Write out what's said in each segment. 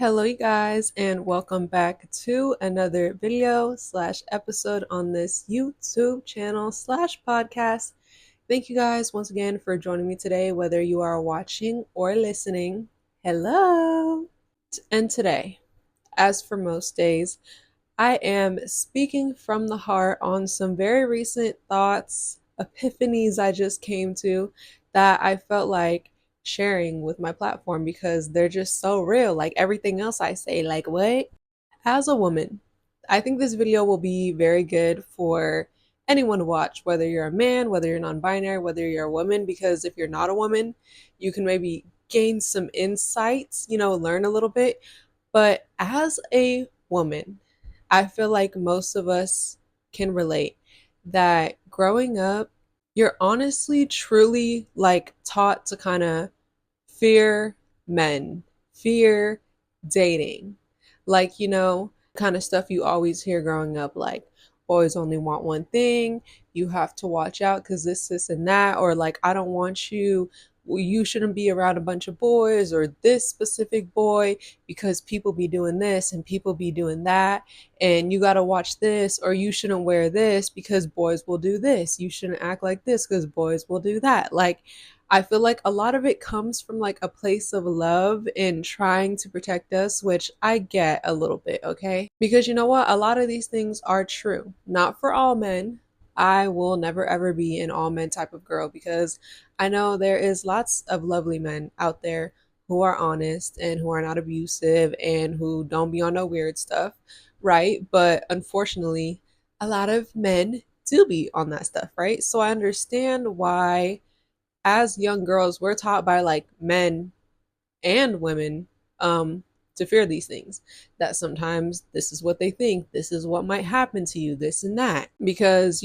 Hello, you guys, and welcome back to another video slash episode on this YouTube channel slash podcast. Thank you guys once again for joining me today, whether you are watching or listening. Hello. And today, as for most days, I am speaking from the heart on some very recent thoughts, epiphanies I just came to that I felt like sharing with my platform because they're just so real. Like everything else I say, like what? As a woman, I think this video will be very good for anyone to watch, whether you're a man, whether you're non-binary, whether you're a woman, because if you're not a woman, you can maybe gain some insights, learn a little bit. But as a woman, I feel like most of us can relate that growing up, you're honestly, truly like taught to kind of fear men, fear dating. Like, kind of stuff you always hear growing up, like boys only want one thing, you have to watch out because this, and that, or like, I don't want you, well, you shouldn't be around a bunch of boys or this specific boy because people be doing this and people be doing that, and you got to watch this, or you shouldn't wear this because boys will do this, you shouldn't act like this because boys will do that. Like, I feel like a lot of it comes from like a place of love and trying to protect us, which I get a little bit, okay? Because you know what? A lot of these things are true. Not for all men. I will never ever be an all men type of girl because I know there is lots of lovely men out there who are honest and who are not abusive and who don't be on no weird stuff, right? But unfortunately, a lot of men do be on that stuff, right? So I understand why as young girls we're taught by like men and women to fear these things, that sometimes this is what they think, this is what might happen to you, this and that, because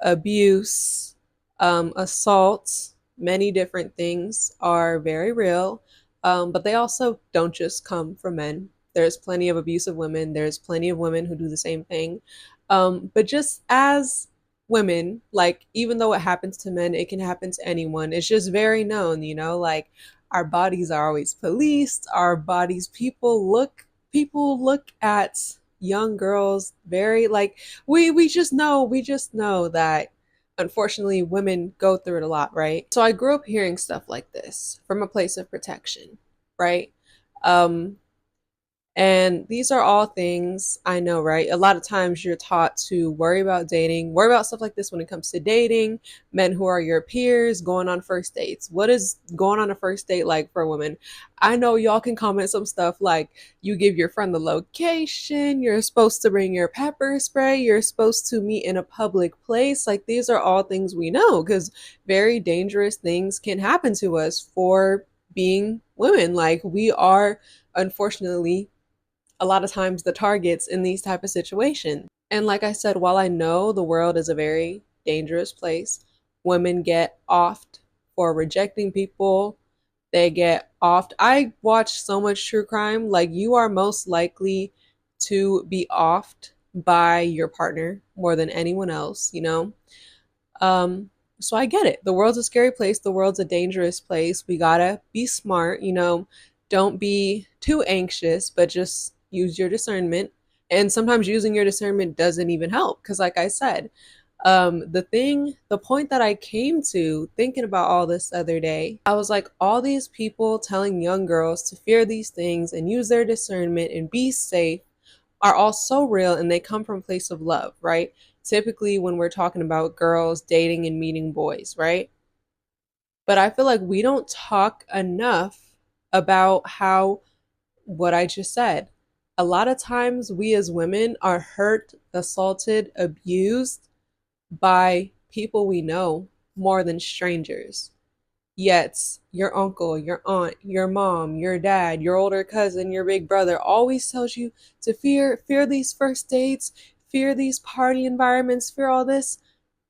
abuse, assault, many different things are very real, but they also don't just come from men. There's plenty of abusive women, there's plenty of women who do the same thing, but just as women, like even though it happens to men, it can happen to anyone. It's just very known, like our bodies are always policed, our bodies, people look at young girls very like, we just know that unfortunately women go through it a lot, right? So I grew up hearing stuff like this from a place of protection, right? um and these are all things I know, right? A lot of times you're taught to worry about dating, worry about stuff like this when it comes to dating, men who are your peers, going on first dates. What is going on a first date like for women? I know y'all can comment some stuff like you give your friend the location, you're supposed to bring your pepper spray, you're supposed to meet in a public place. Like these are all things we know because very dangerous things can happen to us for being women. Like we are unfortunately a lot of times the targets in these type of situations. And like I said, while I know the world is a very dangerous place, women get offed for rejecting people. They get offed. I watch so much true crime. Like you are most likely to be offed by your partner more than anyone else. Um, so I get it. The world's a scary place. The world's a dangerous place. We gotta be smart. Don't be too anxious, but just use your discernment. And sometimes using your discernment doesn't even help. Because, like I said, the point that I came to thinking about all this other day, I was like, all these people telling young girls to fear these things and use their discernment and be safe are all so real and they come from a place of love, right? Typically, when we're talking about girls dating and meeting boys, right? But I feel like we don't talk enough about how what I just said. A lot of times, we as women are hurt, assaulted, abused by people we know more than strangers. Yet, your uncle, your aunt, your mom, your dad, your older cousin, your big brother always tells you to fear these first dates, fear these party environments, fear all this.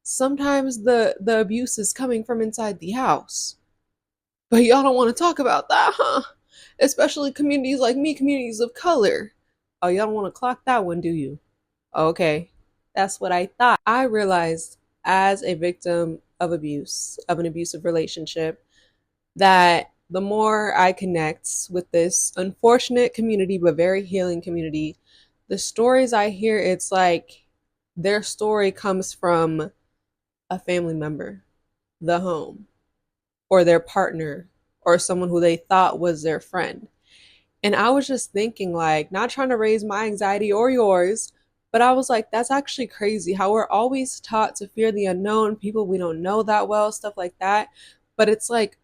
Sometimes the abuse is coming from inside the house. But y'all don't want to talk about that, huh? Especially communities like me, communities of color. Oh, y'all don't want to clock that one, do you? Okay. That's what I thought. I realized as a victim of abuse, of an abusive relationship, that the more I connect with this unfortunate community, but very healing community, the stories I hear, it's like their story comes from a family member, the home, or their partner, or someone who they thought was their friend. And I was just thinking, like, not trying to raise my anxiety or yours, but I was like, that's actually crazy how we're always taught to fear the unknown, people we don't know that well, stuff like that. But it's like,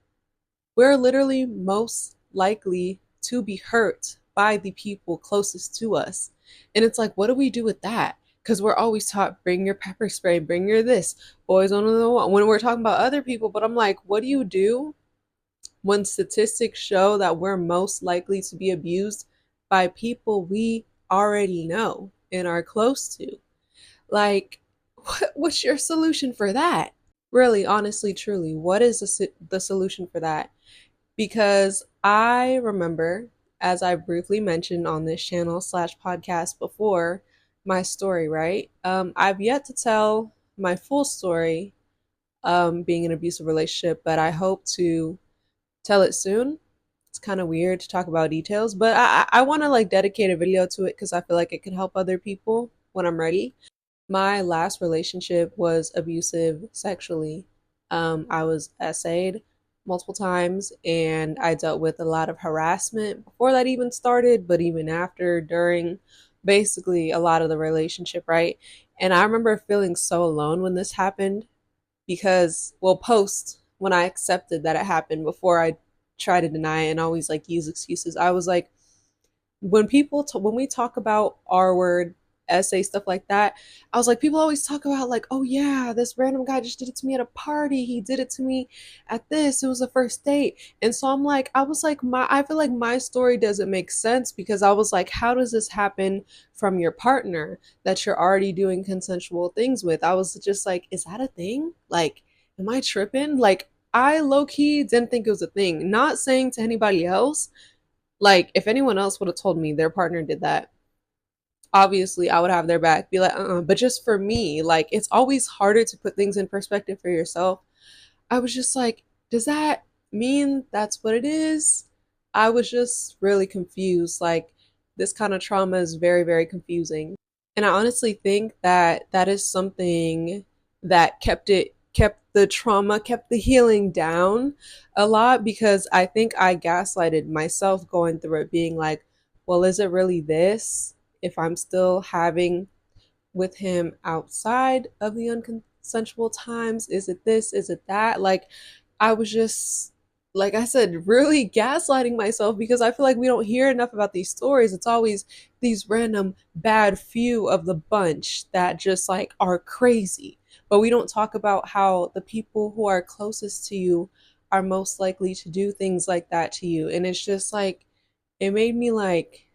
we're literally most likely to be hurt by the people closest to us. And it's like, what do we do with that? Because we're always taught, bring your pepper spray, bring your this, boys on the wall, when we're talking about other people. But I'm like, what do you do when statistics show that we're most likely to be abused by people we already know and are close to? Like, what's your solution for that? Really, honestly, truly, what is the solution for that? Because I remember, as I briefly mentioned on this channel slash podcast before, my story, right? I've yet to tell my full story, being in an abusive relationship, but I hope to tell it soon. It's kind of weird to talk about details, but I want to like dedicate a video to it because I feel like it could help other people when I'm ready. My last relationship was abusive sexually. I was essayed multiple times and I dealt with a lot of harassment before that even started, but even after, during, basically a lot of the relationship, right? And I remember feeling so alone when this happened because, well, post when I accepted that it happened, before I try to deny it and always like use excuses, I was like, when we talk about R word essay stuff like that, I was like, people always talk about like, oh yeah, this random guy just did it to me at a party, he did it to me at this, it was a first date. And so I'm like, I was like, my I feel like my story doesn't make sense because I was like, how does this happen from your partner that you're already doing consensual things with? I was just like, is that a thing? Like, am I tripping? Like, I low-key didn't think it was a thing, not saying to anybody else, like, if anyone else would have told me their partner did that, obviously I would have their back, be like, But just for me, like, it's always harder to put things in perspective for yourself. I was just like, does that mean that's what it is? I was just really confused. Like, this kind of trauma is very, very confusing. And I honestly think that that is something that kept the trauma, kept the healing down a lot, because I think I gaslighted myself going through it, being like, well, is it really this? If I'm still having with him outside of the unconsensual times, is it this? Is it that? Like, I was just, like I said, really gaslighting myself because I feel like we don't hear enough about these stories. It's always these random bad few of the bunch that just like are crazy. But we don't talk about how the people who are closest to you are most likely to do things like that to you. And it's just like, it made me like,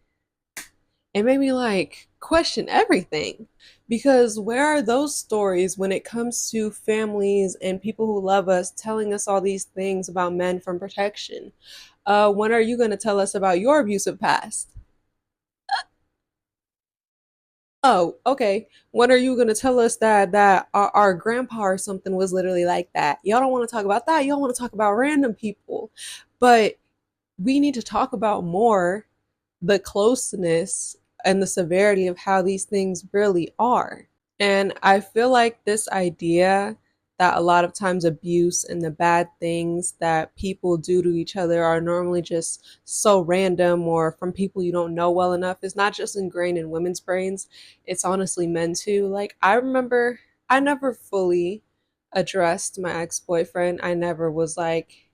it made me like question everything, because where are those stories when it comes to families and people who love us telling us all these things about men from protection? When are you going to tell us about your abusive past? Oh, okay. When are you going to tell us that our grandpa or something was literally like that? Y'all don't want to talk about that. Y'all want to talk about random people. But we need to talk about more the closeness and the severity of how these things really are. And I feel like this idea that a lot of times abuse and the bad things that people do to each other are normally just so random or from people you don't know well enough is not just ingrained in women's brains, it's honestly men too. Like, I remember I never fully addressed my ex-boyfriend. I never was like,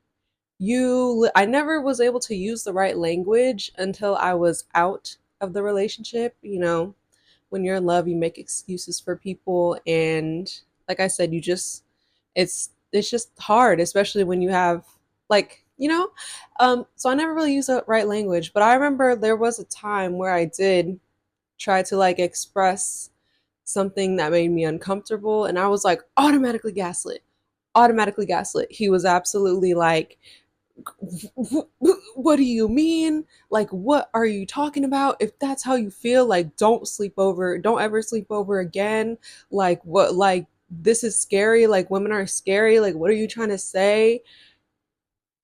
I never was able to use the right language until I was out of the relationship. You know, when you're in love, you make excuses for people, and like I said, you just, it's just hard, especially when you have, like, so I never really used the right language, but I remember there was a time where I did try to like express something that made me uncomfortable, and I was like automatically gaslit. He was absolutely like, what do you mean? Like, what are you talking about? If that's how you feel, like, don't ever sleep over again. Like, what, like, this is scary, like, women are scary, like, what are you trying to say?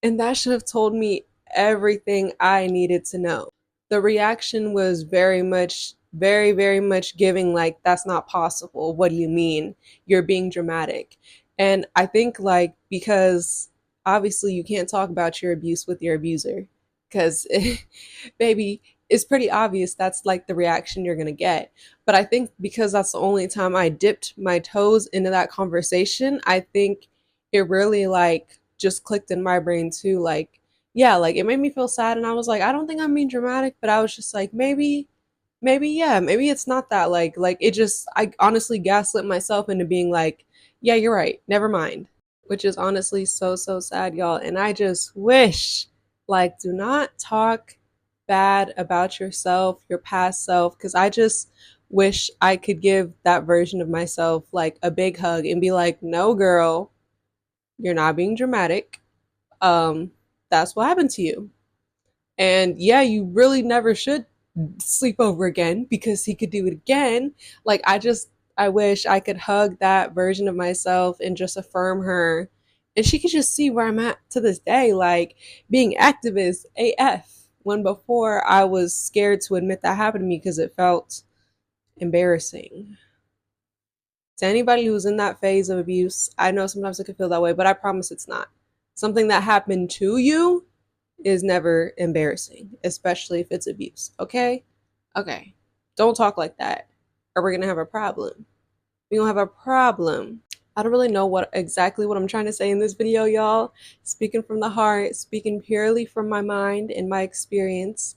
And that should have told me everything I needed to know. The reaction was very much, very, very much giving, like, that's not possible. What do you mean? You're being dramatic. And I think, like, because obviously you can't talk about your abuse with your abuser, because, baby, it's pretty obvious that's like the reaction you're gonna get. But I think because that's the only time I dipped my toes into that conversation, I think it really like just clicked in my brain too. Like, yeah, like it made me feel sad, and I was like, I don't think I'm being dramatic, but I was just like, maybe, yeah, maybe it's not that, like it just, I honestly gaslit myself into being like, yeah, you're right, never mind. Which is honestly so sad, y'all. And I just wish, like, do not talk bad about yourself, your past self, because I just wish I could give that version of myself like a big hug and be like, no, girl, you're not being dramatic. um that's what happened to you. And yeah, you really never should sleep over again, because he could do it again. Like, I wish I could hug that version of myself and just affirm her, and she could just see where I'm at to this day, like being activist AF, when before I was scared to admit that happened to me because it felt embarrassing. To anybody who's in that phase of abuse, I know sometimes it can feel that way, but I promise it's not. Something that happened to you is never embarrassing, especially if it's abuse. Okay? Okay. Don't talk like that, or we're gonna have a problem. We're gonna have a problem. I don't really know what I'm trying to say in this video, y'all. Speaking from the heart, speaking purely from my mind and my experience.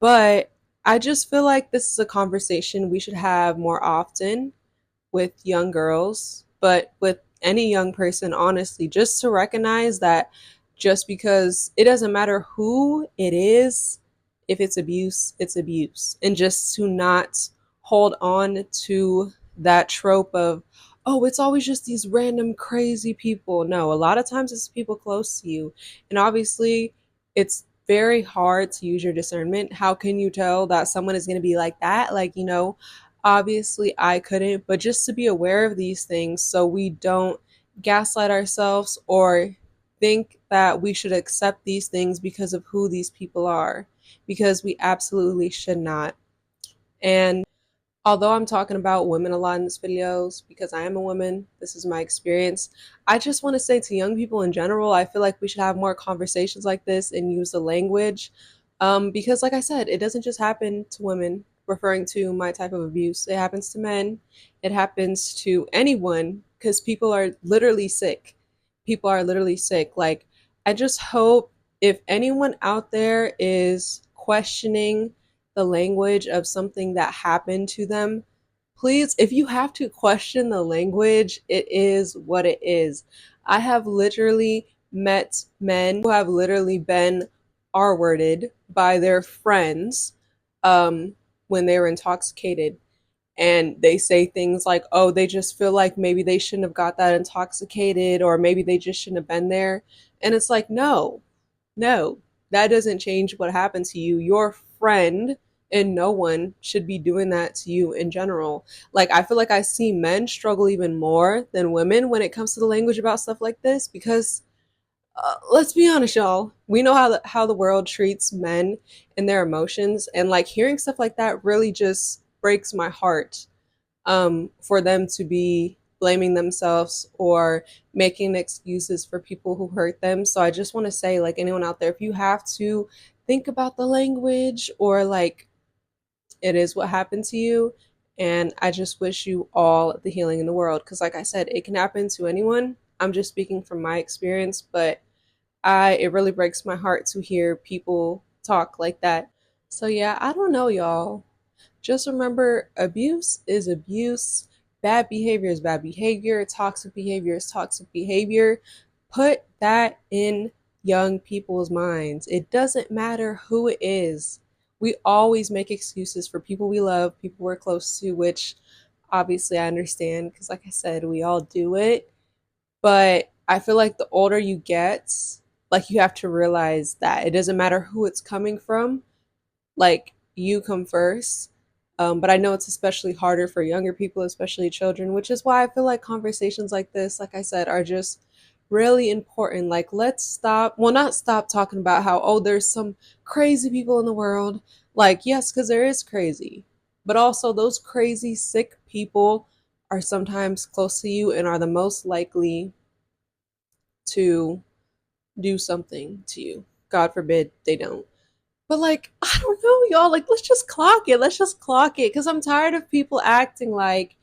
But I just feel like this is a conversation we should have more often with young girls, but with any young person, honestly, just to recognize that just because it doesn't matter who it is, if it's abuse, it's abuse. And just to not hold on to that trope of, oh, it's always just these random crazy people. No, a lot of times it's people close to you. And obviously, it's very hard to use your discernment. How can you tell that someone is going to be like that? Like, obviously I couldn't, but just to be aware of these things so we don't gaslight ourselves or think that we should accept these things because of who these people are, because we absolutely should not. And although I'm talking about women a lot in this videos because I am a woman, this is my experience, I just want to say to young people in general, I feel like we should have more conversations like this and use the language. Because like I said, it doesn't just happen to women, referring to my type of abuse. It happens to men. It happens to anyone, because people are literally sick. People are literally sick. Like, I just hope if anyone out there is questioning the language of something that happened to them, please, if you have to question the language, it is what it is. I have literally met men who have literally been R worded by their friends um, when they were intoxicated. And they say things like, oh, they just feel like maybe they shouldn't have got that intoxicated, or maybe they just shouldn't have been there. And it's like, no, no, that doesn't change what happened to you. Your friend, and no one should be doing that to you in general. Like, I feel like I see men struggle even more than women when it comes to the language about stuff like this, because let's be honest, y'all. We know how the world treats men and their emotions, and like hearing stuff like that really just breaks my heart. For them to be blaming themselves or making excuses for people who hurt them. So I just want to say, like, anyone out there, if you have to think about the language, or like, it is what happened to you. And I just wish you all the healing in the world. Because, like I said, it can happen to anyone. I'm just speaking from my experience, but it really breaks my heart to hear people talk like that. So yeah, I don't know, y'all. Just remember, abuse is abuse. Bad behavior is bad behavior. Toxic behavior is toxic behavior. Put that in young people's minds. It doesn't matter who it is. We always make excuses for people we love, people we're close to, which obviously I understand because, like I said, we all do it. But I feel like the older you get, like, you have to realize that it doesn't matter who it's coming from, like, you come first. But I know it's especially harder for younger people, especially children, which is why I feel like conversations like this, like I said, are just really important. Like, let's stop, well, not stop talking about how, oh, there's some crazy people in the world. Like, yes, because there is crazy, but also those crazy, sick people are sometimes close to you and are the most likely to do something to you. God forbid they don't. But like, I don't know, y'all. Like, let's just clock it. Let's just clock it. Because I'm tired of people acting like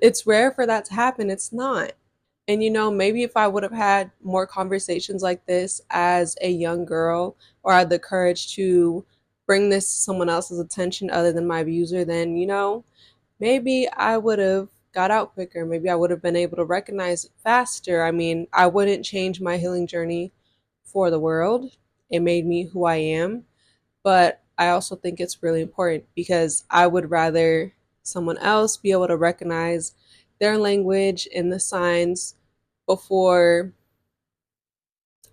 it's rare for that to happen. It's not. And maybe if I would have had more conversations like this as a young girl, or had the courage to bring this to someone else's attention other than my abuser, then maybe I would have got out quicker. Maybe I would have been able to recognize it faster. I mean, I wouldn't change my healing journey for the world. It made me who I am. But I also think it's really important because I would rather someone else be able to recognize their language and the signs before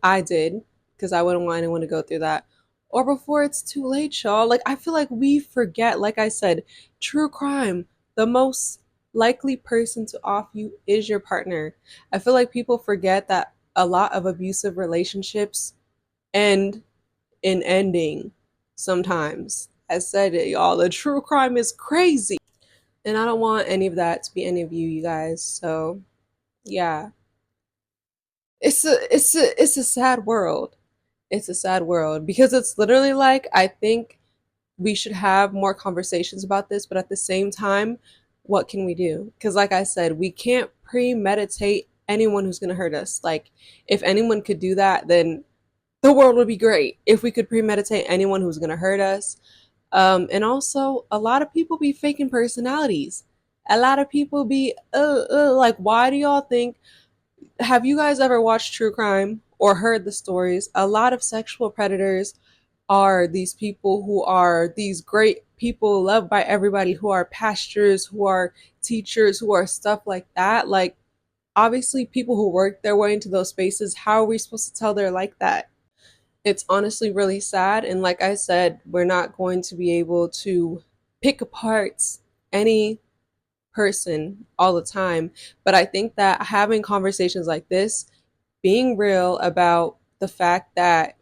I did, because I wouldn't want anyone to go through that, or before it's too late, y'all. Like, I feel like we forget, like I said, true crime, the most likely person to off you is your partner. I feel like people forget that a lot of abusive relationships end in ending sometimes. I said it, y'all. The true crime is crazy. And I don't want any of that to be any of you, you guys. So, yeah. It's a sad world. It's a sad world because it's literally like, I think we should have more conversations about this, but at the same time, what can we do? Because like I said, we can't premeditate anyone who's going to hurt us. Like, if anyone could do that, then the world would be great. If we could premeditate anyone who's going to hurt us. And also, a lot of people be faking personalities. A lot of people be like, why do y'all think, have you guys ever watched true crime or heard the stories? A lot of sexual predators are these people who are these great people loved by everybody, who are pastors, who are teachers, who are stuff like that. Like, obviously, people who work their way into those spaces, how are we supposed to tell they're like that? It's honestly really sad. And like I said, we're not going to be able to pick apart any person all the time. But I think that having conversations like this, being real about the fact that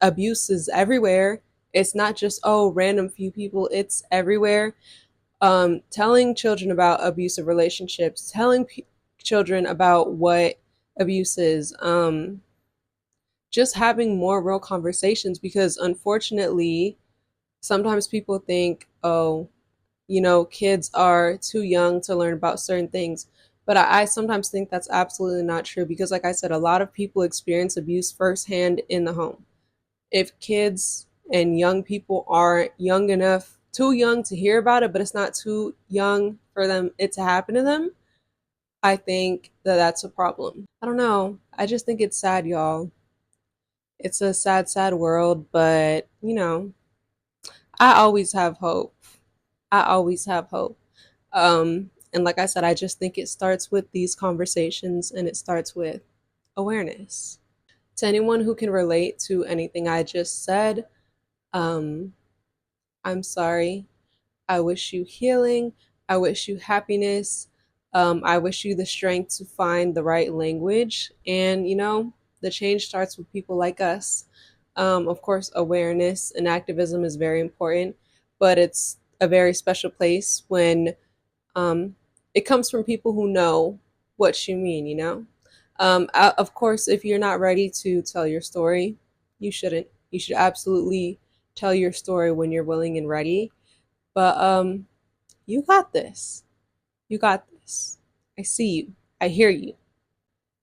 abuse is everywhere, it's not just, oh, random few people, it's everywhere. Telling children about abusive relationships, telling children about what abuse is, just having more real conversations, because unfortunately, sometimes people think, oh, kids are too young to learn about certain things. But I sometimes think that's absolutely not true because, like I said, a lot of people experience abuse firsthand in the home. If kids and young people aren't young enough, too young to hear about it, but it's not too young for them it to happen to them, I think that that's a problem. I don't know. I just think it's sad, y'all. It's a sad, sad world, but I always have hope. I always have hope. And like I said, I just think it starts with these conversations and it starts with awareness. To anyone who can relate to anything I just said, um, I'm sorry. I wish you healing. I wish you happiness. I wish you the strength to find the right language. And, the change starts with people like us. Of course, awareness and activism is very important, but it's a very special place when um, it comes from people who know what you mean. Of course, if you're not ready to tell your story, you shouldn't. You should absolutely tell your story when you're willing and ready. But you got this. You got this. I see you. I hear you.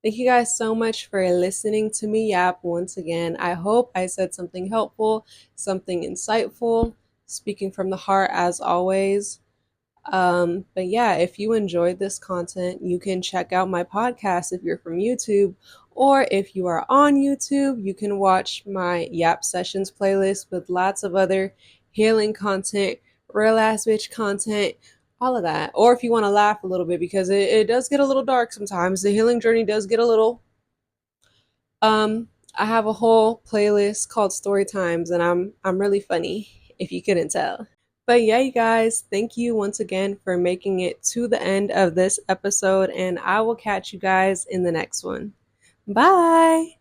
Thank you guys so much for listening to me yap once again. I hope I said something helpful, something insightful, speaking from the heart as always. But yeah, if you enjoyed this content, you can check out my podcast if you're from YouTube, or if you are on YouTube, you can watch my Yap Sessions playlist with lots of other healing content, real ass bitch content, all of that. Or if you want to laugh a little bit, because it does get a little dark sometimes. The healing journey does get a little. I have a whole playlist called Story Times, and I'm really funny, if you couldn't tell. But yeah, you guys, thank you once again for making it to the end of this episode, and I will catch you guys in the next one. Bye.